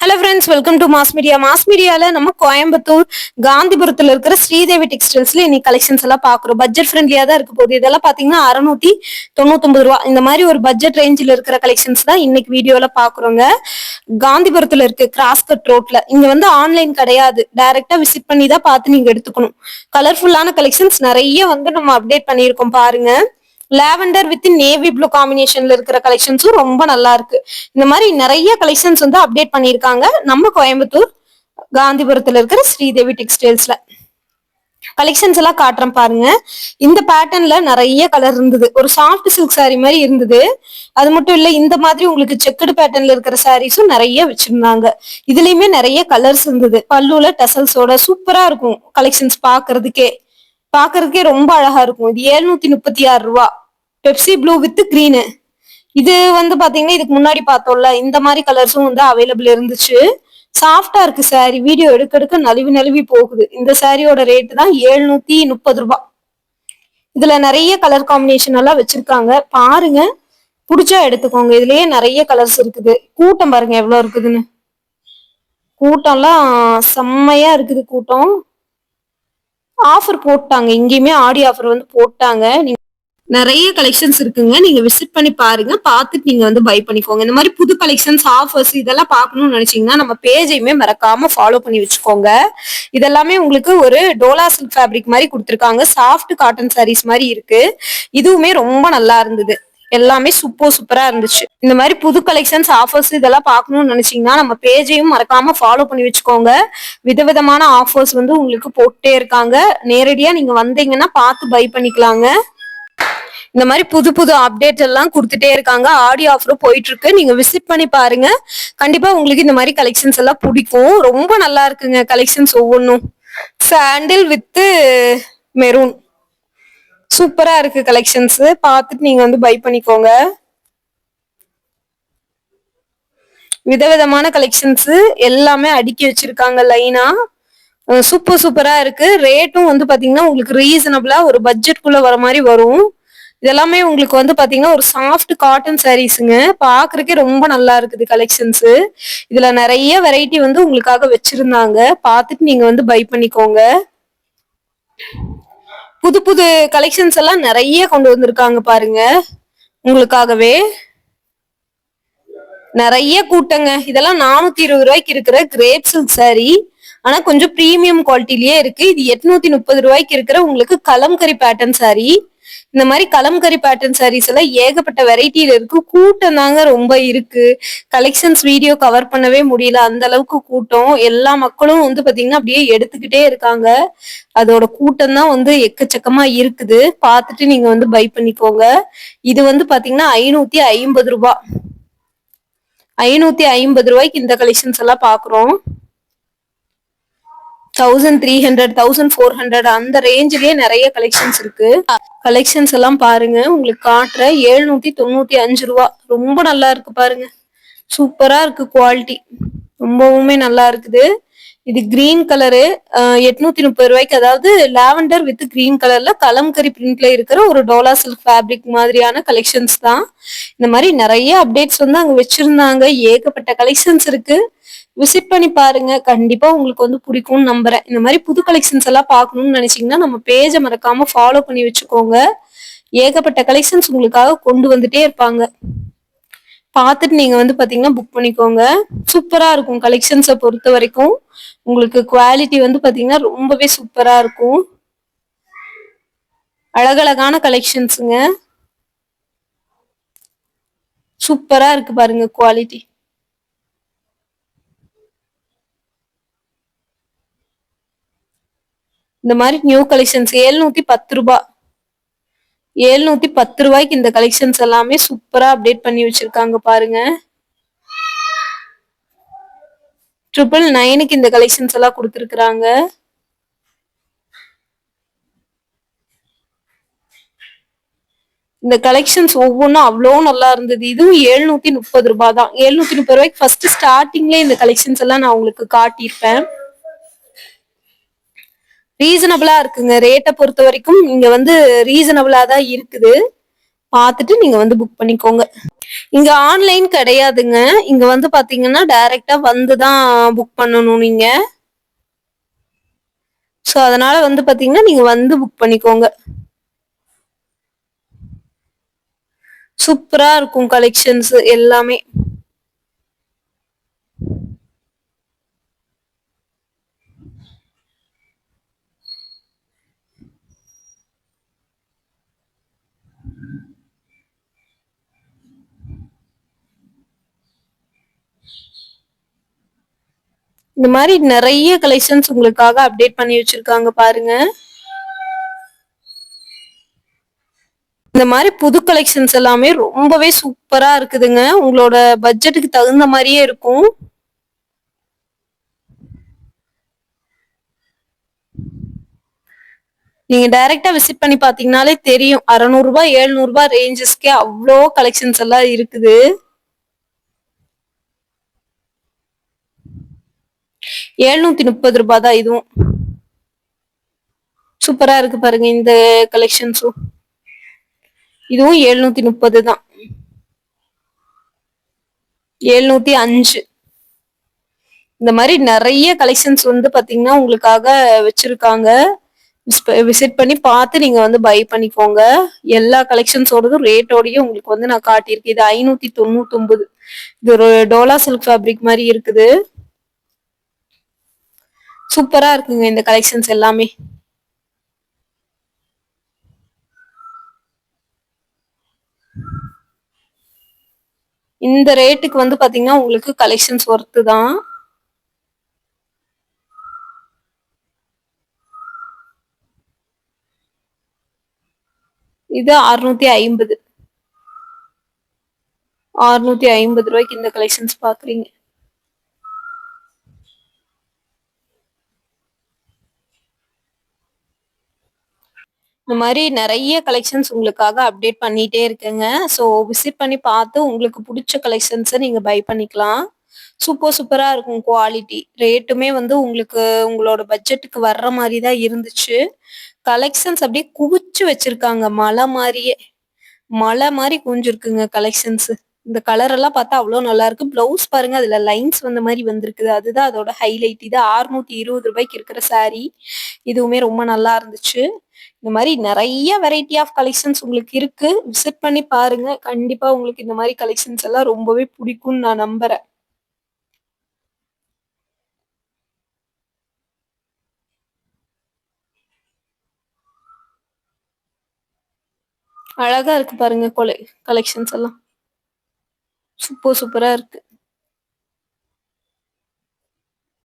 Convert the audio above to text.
Hello friends, welcome to mass media. Mass மீடியால நம்ம கோயம்புத்தூர் காந்திபுரத்துல இருக்கிற ஸ்ரீதேவி டெக்ஸ்டைல்ஸ்ல இன்னைக்கு கலெக்ஷன்ஸ் எல்லாம் பாக்குறோம். பட்ஜெட் ஃப்ரெண்ட்லியா தான் இருக்க போகுது. இதெல்லாம் பாத்தீங்கன்னா 699 ரூபா இந்த மாதிரி ஒரு பட்ஜெட் ரேஞ்சில் இருக்கிற கலெக்ஷன்ஸ் தான் இன்னைக்கு வீடியோல பாக்குறோங்க. காந்திபுரத்துல இருக்கு, கிராஸ்கட் ரோட்ல. இங்க வந்து ஆன்லைன் கிடையாது, டைரக்டா விசிட் பண்ணி தான் பார்த்து நீங்க எடுத்துக்கணும். கலர்ஃபுல்லான கலெக்ஷன்ஸ் நிறைய வந்து நம்ம அப்டேட் பண்ணியிருக்கோம் பாருங்க. லாவெண்டர் வித் நேவி ப்ளூ காம்பினேஷன்ல இருக்கிற கலெக்ஷன்ஸும் ரொம்ப நல்லா இருக்கு. இந்த மாதிரி நிறைய கலெக்ஷன்ஸ் வந்து அப்டேட் பண்ணியிருக்காங்க நம்ம கோயம்புத்தூர் காந்திபுரத்துல இருக்கிற ஸ்ரீதேவி டெக்ஸ்டைல்ஸ்ல. கலெக்ஷன்ஸ் எல்லாம் காட்டுறேன் பாருங்க. இந்த பேட்டர்ன்ல நிறைய கலர் இருந்தது. ஒரு சாஃப்ட் சில்க் சாரி மாதிரி இருந்தது. அது மட்டும் இல்ல, இந்த மாதிரி உங்களுக்கு செக்குடு பேட்டர்ன்ல இருக்கிற சாரீஸும் நிறைய வச்சிருந்தாங்க. இதுலயுமே நிறைய கலர்ஸ் இருந்தது. பல்லுல டசல்ஸோட சூப்பரா இருக்கும். கலெக்ஷன்ஸ் பாக்குறதுக்கே ரொம்ப அழகா இருக்கும். இது 736 ரூபா. Pepsi blue with green. இது வந்து பாத்தீங்கன்னா இதுக்கு முன்னாடி பார்த்தோம்ல, இந்த மாதிரி கலர்ஸும் வந்து அவைலபிள் இருந்துச்சு. சாஃப்டா இருக்கு சாரி. வீடியோ எடுக்க நழுவி நழுவி போகுது. இந்த சாரியோட ரேட் தான் 730 ரூபாய். இதுல நிறைய கலர் காம்பினேஷன் எல்லாம் வச்சிருக்காங்க பாருங்க. பிடிச்சா எடுத்துக்கோங்க. இதுலயே நிறைய கலர்ஸ் இருக்குது. கூட்டம் பாருங்க எவ்வளவு இருக்குதுன்னு. கூட்டம்லாம் செம்மையா இருக்குது. கூட்டம் ஆஃபர் போட்டாங்க. இங்கேயுமே ஆடி ஆஃபர் வந்து போட்டாங்க. நிறைய கலெக்ஷன்ஸ் இருக்குங்க. நீங்க விசிட் பண்ணி பாருங்க. பார்த்துட்டு நீங்க வந்து பை பண்ணிக்கோங்க. இந்த மாதிரி புது கலெக்ஷன்ஸ், ஆஃபர்ஸ் இதெல்லாம் பார்க்கணும்னு நினைச்சீங்கன்னா நம்ம பேஜையுமே மறக்காம ஃபாலோ பண்ணி வச்சுக்கோங்க. இதெல்லாமே உங்களுக்கு ஒரு டோலா சில்க் ஃபேப்ரிக் மாதிரி கொடுத்துருக்காங்க. சாஃப்ட் காட்டன் சாரீஸ் மாதிரி இருக்கு. இதுவுமே ரொம்ப நல்லா இருந்தது. எல்லாமே சூப்பரா இருந்துச்சு. இந்த மாதிரி புது கலெக்ஷன்ஸ், ஆஃபர்ஸ் இதெல்லாம் பார்க்கணும்னு நினைச்சீங்கன்னா நம்ம பேஜையும் மறக்காம ஃபாலோ பண்ணி வச்சுக்கோங்க. விதவிதமான ஆஃபர்ஸ் வந்து உங்களுக்கு போட்டே இருக்காங்க. நேரடியா நீங்க வந்தீங்கன்னா பார்த்து பை பண்ணிக்கலாங்க. இந்த மாதிரி புது புது அப்டேட் எல்லாம் கொடுத்துட்டே இருக்காங்க. ஆடி ஆஃபரும் போயிட்டு இருக்கு. நீங்க விசிட் பண்ணி பாருங்க. கண்டிப்பா உங்களுக்கு இந்த மாதிரி கலெக்ஷன்ஸ் எல்லாம் பிடிக்கும். ரொம்ப நல்லா இருக்குங்க கலெக்ஷன்ஸ் ஒவ்வொன்றும். சாண்டில் வித் மெரூன் சூப்பரா இருக்கு கலெக்ஷன்ஸ். பார்த்துட்டு நீங்க வந்து பை பண்ணிக்கோங்க. விதவிதமான கலெக்ஷன்ஸ் எல்லாமே அடுக்கி வச்சிருக்காங்க லைனா. சூப்பரா இருக்கு. ரேட்டும் வந்து பாத்தீங்கன்னா உங்களுக்கு ரீசனபிளா ஒரு பட்ஜெட்குள்ள வர மாதிரி வரும். இதெல்லாமே உங்களுக்கு வந்து பாத்தீங்கன்னா ஒரு சாஃப்ட் காட்டன் சாரீஸுங்க. பாக்குறதுக்கே ரொம்ப நல்லா இருக்குது கலெக்ஷன்ஸ். இதுல நிறைய வெரைட்டி வந்து உங்களுக்காக வச்சிருந்தாங்க. பார்த்துட்டு நீங்க வந்து பை பண்ணிக்கோங்க. புது புது கலெக்ஷன்ஸ் எல்லாம் நிறைய கொண்டு வந்திருக்காங்க பாருங்க. உங்களுக்காகவே நிறைய கூட்டங்க. இதெல்லாம் 420 ரூபாய்க்கு இருக்கிற கிரேப் சில்க் சாரி. ஆனா கொஞ்சம் பிரீமியம் குவாலிட்டிலேயே இருக்கு. இது 830 ரூபாய்க்கு இருக்கிற உங்களுக்கு கலம்கரி பேட்டர்ன் சாரி. இந்த மாதிரி கலம்கரி பேட்டர்ன் சாரீஸ் எல்லாம் ஏகப்பட்ட வெரைட்டியில இருக்கு. கூட்டம் தாங்க ரொம்ப இருக்கு. கலெக்ஷன்ஸ் வீடியோ கவர் பண்ணவே முடியல, அந்த அளவுக்கு கூட்டம். எல்லா மக்களும் வந்து பாத்தீங்கன்னா அப்படியே எடுத்துக்கிட்டே இருக்காங்க. அதோட கூட்டம் தான் வந்து எக்கச்சக்கமா இருக்குது. பார்த்துட்டு நீங்க வந்து பை பண்ணிக்கோங்க. இது வந்து பாத்தீங்கன்னா 550 ரூபாய். 550 ரூபாய்க்கு இந்த கலெக்ஷன்ஸ் எல்லாம் பாக்குறோம். 1300 1400 அந்த ரேஞ்சிலேயே நிறைய கலெக்ஷன்ஸ் இருக்கு. கலெக்ஷன்ஸ் எல்லாம் பாருங்க. உங்களுக்கு காட்டுற 795 ரூபாய். ரொம்ப நல்லா இருக்கு பாருங்க. சூப்பரா இருக்கு குவாலிட்டி. ரொம்பவுமே நல்லா இருக்குது. இது கிரீன் கலரு. 830 ரூபாய்க்கு. அதாவது லாவெண்டர் வித் கிரீன் கலர்ல கலம்கரி பிரிண்ட்ல இருக்கிற ஒரு டோலா சில்க் ஃபேப்ரிக் மாதிரியான கலெக்ஷன்ஸ் தான். இந்த மாதிரி நிறைய அப்டேட்ஸ் வந்து அங்க வச்சிருந்தாங்க. ஏகப்பட்ட கலெக்ஷன்ஸ் இருக்கு. விசிட் பண்ணி பாருங்க. கண்டிப்பா உங்களுக்கு வந்து பிடிக்கும்னு நம்புறேன். இந்த மாதிரி புது கலெக்ஷன்ஸ் எல்லாம் பார்க்கணும்னு நினைச்சீங்கன்னா நம்ம பேஜை மறக்காம ஃபாலோ பண்ணி வச்சுக்கோங்க. ஏகப்பட்ட கலெக்ஷன்ஸ் உங்களுக்காக கொண்டு வந்துட்டே இருப்பாங்க. பார்த்துட்டு நீங்க வந்து பாத்தீங்கன்னா புக் பண்ணிக்கோங்க. சூப்பரா இருக்கும் கலெக்ஷன்ஸை பொறுத்த வரைக்கும். உங்களுக்கு குவாலிட்டி வந்து பாத்தீங்கன்னா ரொம்பவே சூப்பரா இருக்கும். அழகழகான கலெக்ஷன்ஸுங்க. சூப்பரா இருக்கு பாருங்க குவாலிட்டி. இந்த மாதிரி நியூ கலெக்ஷன்ஸ் 710 ரூபாய். 710 ரூபாய்க்கு இந்த கலெக்ஷன்ஸ் எல்லாமே சூப்பரா அப்டேட் பண்ணி வச்சிருக்காங்க பாருங்க. 999க்கு இந்த கலெக்ஷன்ஸ் எல்லாம் கொடுத்துருக்காங்க. இந்த கலெக்ஷன்ஸ் ஒவ்வொன்றும் அவ்வளோ நல்லா இருந்தது. இதுவும் 730 ரூபாய் தான். 730 ரூபாய்க்கு ஃபர்ஸ்ட் ஸ்டார்டிங்ல இந்த கலெக்ஷன்ஸ் எல்லாம் நான் உங்களுக்கு காட்டியிருப்பேன். ரீசனபிளா இருக்குங்க. ரேட்டை பொறுத்த வரைக்கும் இங்க வந்து ரீசனபிளா தான் இருக்குது. பார்த்துட்டு நீங்க வந்து புக் பண்ணிக்கோங்க. இங்க ஆன்லைன் கிடையாதுங்க. இங்க வந்து பாத்தீங்கன்னா டைரக்ட்டா வந்து தான் புக் பண்ணணும் நீங்க. சோ அதனால வந்து பாத்தீங்கன்னா நீங்க வந்து புக் பண்ணிக்கோங்க. சூப்பரா இருக்கும் கலெக்ஷன்ஸ் எல்லாமே. இந்த மாதிரி நிறைய கலெக்ஷன்ஸ் உங்களுக்காக அப்டேட் பண்ணி வச்சிருக்காங்க பாருங்க. இந்த மாதிரி புது கலெக்ஷன்ஸ் எல்லாமே ரொம்பவே சூப்பரா இருக்குதுங்க. உங்களோட பட்ஜெட்டுக்கு தகுந்த மாதிரியே இருக்கும். நீங்க டைரக்டா விசிட் பண்ணி பாத்தீங்கன்னாலே தெரியும். 600 ரூபாய் 700 ரூபாய் ரேஞ்சஸ்க்கே அவ்வளோ கலெக்ஷன்ஸ் எல்லாம் இருக்குது. 730 ரூபாய் தான் இதுவும். சூப்பரா இருக்கு பாருங்க இந்த கலெக்ஷன்ஸும். இதுவும் 730 தான். 705. இந்த மாதிரி நிறைய கலெக்ஷன்ஸ் வந்து பாத்தீங்கன்னா உங்களுக்காக வச்சிருக்காங்க. விசிட் பண்ணி பார்த்து நீங்க வந்து பை பண்ணிக்கோங்க. எல்லா கலெக்ஷன்ஸோடதும் ரேட்டோடயும் உங்களுக்கு வந்து நான் காட்டியிருக்கேன். இது 599. இது ஒரு டோலா சில்க் ஃபேப்ரிக் மாதிரி இருக்குது. சூப்பரா இருக்குங்க இந்த கலெக்ஷன்ஸ் எல்லாமே. இந்த ரேட்டுக்கு வந்து பாத்தீங்கன்னா உங்களுக்கு கலெக்ஷன்ஸ் ஒர்த்து தான். இது 650. 650 ரூபாய்க்கு இந்த கலெக்ஷன்ஸ் பாக்குறீங்க. இந்த மாதிரி நிறைய கலெக்ஷன்ஸ் உங்களுக்காக அப்டேட் பண்ணிட்டே இருக்குங்க. ஸோ விசிட் பண்ணி பார்த்து உங்களுக்கு பிடிச்ச கலெக்ஷன்ஸை நீங்க பை பண்ணிக்கலாம். சூப்பர் சூப்பரா இருக்கும் குவாலிட்டி. ரேட்டுமே வந்து உங்களுக்கு உங்களோட பட்ஜெட்டுக்கு வர்ற மாதிரி தான் இருந்துச்சு. கலெக்ஷன்ஸ் அப்படியே குவிச்சு வச்சிருக்காங்க. மலை மாதிரி குவிஞ்சிருக்குங்க கலெக்ஷன்ஸ். இந்த கலர் எல்லாம் பார்த்தா அவ்வளோ நல்லா இருக்கு. பிளவுஸ் பாருங்க, அதுல லைன்ஸ் வந்த மாதிரி வந்திருக்குது. அதுதான் அதோட ஹைலைட். இது 620 ரூபாய்க்கு இருக்கிற saree. இதுவுமே ரொம்ப நல்லா இருந்துச்சு. இந்த மாதிரி நிறைய வெரைட்டி ஆஃப் கலெக்ஷன்ஸ் உங்களுக்கு இருக்கு. விசிட் பண்ணி பாருங்க. கண்டிப்பா உங்களுக்கு இந்த மாதிரி கலெக்ஷன்ஸ் எல்லாம் ரொம்பவே பிடிக்கும்னு நான் நம்புறேன். அழகா இருக்கு பாருங்க கலெக்ஷன்ஸ் எல்லாம். சூப்பரா இருக்கு.